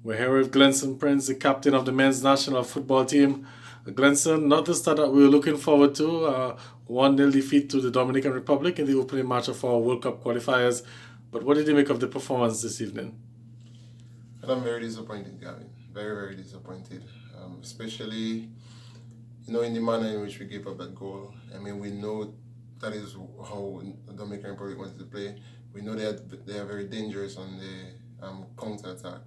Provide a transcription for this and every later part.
We're here with Glenson Prince, the captain of the men's national football team. Glenson, not the start that we were looking forward to. 1-0 defeat to the Dominican Republic in the opening match of our World Cup qualifiers. But what did you make of the performance this evening? And I'm very disappointed, Gavin. Very, very disappointed. Especially, in the manner in which we gave up that goal. I mean, we know that is how the Dominican Republic wanted to play. We know they are very dangerous on the counter attack,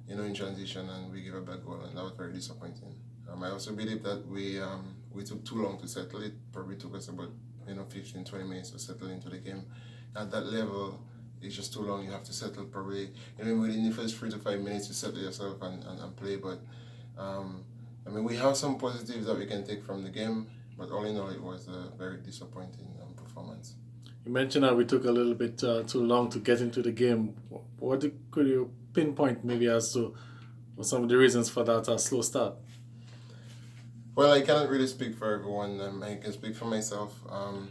in transition, and we gave up that goal, and that was very disappointing. I also believe that we took too long to settle it. Probably took us about 15, 20 minutes to settle into the game. At that level, it's just too long. You have to settle probably within the first 3 to 5 minutes to settle yourself and play. But we have some positives that we can take from the game, but all in all, it was a very disappointing performance. You mentioned that we took a little bit too long to get into the game. Could you pinpoint maybe as to some of the reasons for that slow start? Well, I cannot really speak for everyone. I can speak for myself. I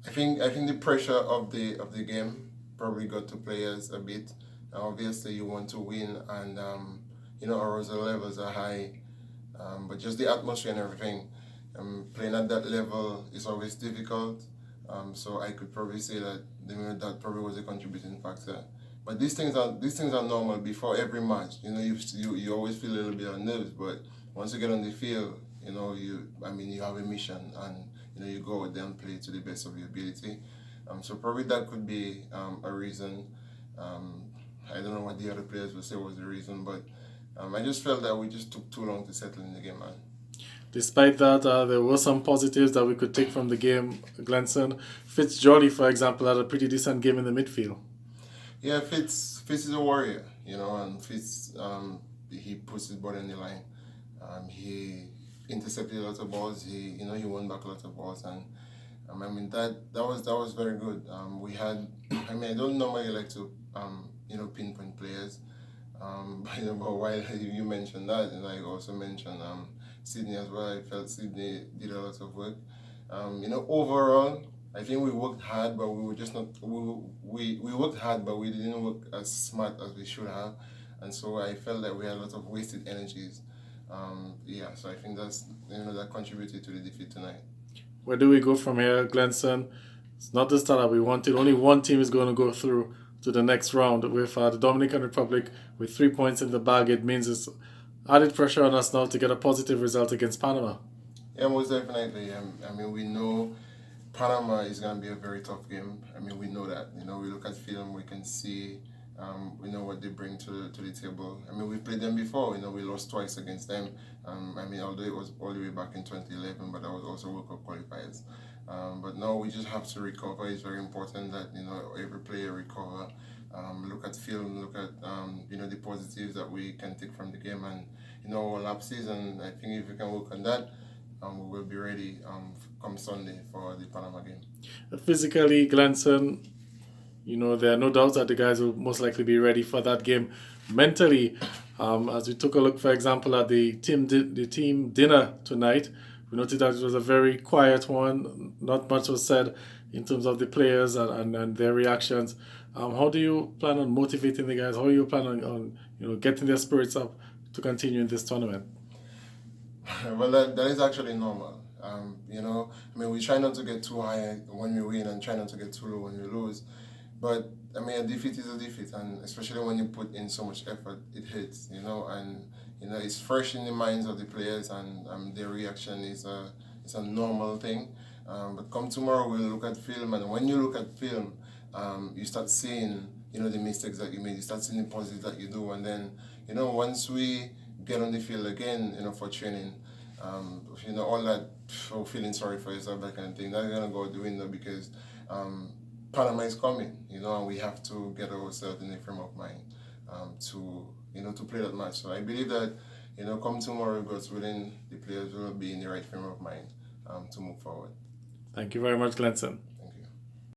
think the pressure of the game probably got to players a bit. Obviously, you want to win, and arousal levels are high, but just the atmosphere and everything. Playing at that level is always difficult. So I could probably say that that probably was a contributing factor. But these things are normal before every match. You always feel a little bit of nerves, but once you get on the field, you have a mission, and you go out there and play to the best of your ability. So probably that could be a reason. I don't know what the other players would say was the reason, but I just felt that we just took too long to settle in the game, man. Despite that, there were some positives that we could take from the game, Glenson. Fitzgerald, for example, had a pretty decent game in the midfield. Yeah, Fitz is a warrior, and Fitz, he puts his body on the line. He intercepted a lot of balls. He won back a lot of balls, and that was very good. We had, I don't normally like to, pinpoint players, but while you mentioned that, and I also mentioned Sydney as well. I felt Sydney did a lot of work. Overall, I think we worked hard, but we were just not. We worked hard, but we didn't work as smart as we should have, and so I felt that we had a lot of wasted energies. So I think that contributed to the defeat tonight. Where do we go from here, Glenson? It's not the start that we wanted. Only one team is going to go through to the next round with the Dominican Republic with 3 points in the bag. It means it's added pressure on us now to get a positive result against Panama. Yeah, most definitely. We know Panama is going to be a very tough game. We know that. We look at film, we can see, we know what they bring to the table. We've played them before. We lost twice against them. Although it was all the way back in 2011, but that was also World Cup qualifiers. But now we just have to recover. It's very important that every player recover. Look at film, look at the positives that we can take from the game, and our lap season. I think if we can work on that, we will be ready come Sunday for the Panama game. Physically, Glenson, there are no doubts that the guys will most likely be ready for that game. Mentally, as we took a look, for example, at the team dinner tonight, we noted that it was a very quiet one. Not much was said in terms of the players and their reactions. How do you plan on motivating the guys? How are you planning on getting their spirits up to continue in this tournament? Well, that is actually normal. We try not to get too high when we win and try not to get too low when we lose. But a defeat is a defeat, and especially when you put in so much effort, it hits. And it's fresh in the minds of the players, and their reaction is a normal thing. But come tomorrow, we'll look at film, and when you look at film, you start seeing the mistakes that you made. You start seeing the positives that you do, and then once we get on the field again, for training, all that feeling sorry for yourself, that kind of thing, that's gonna go out the window because Panama is coming, and we have to get ourselves in a frame of mind to play that match. So I believe that come tomorrow, God's willing, the players will be in the right frame of mind to move forward. Thank you very much, Glenson.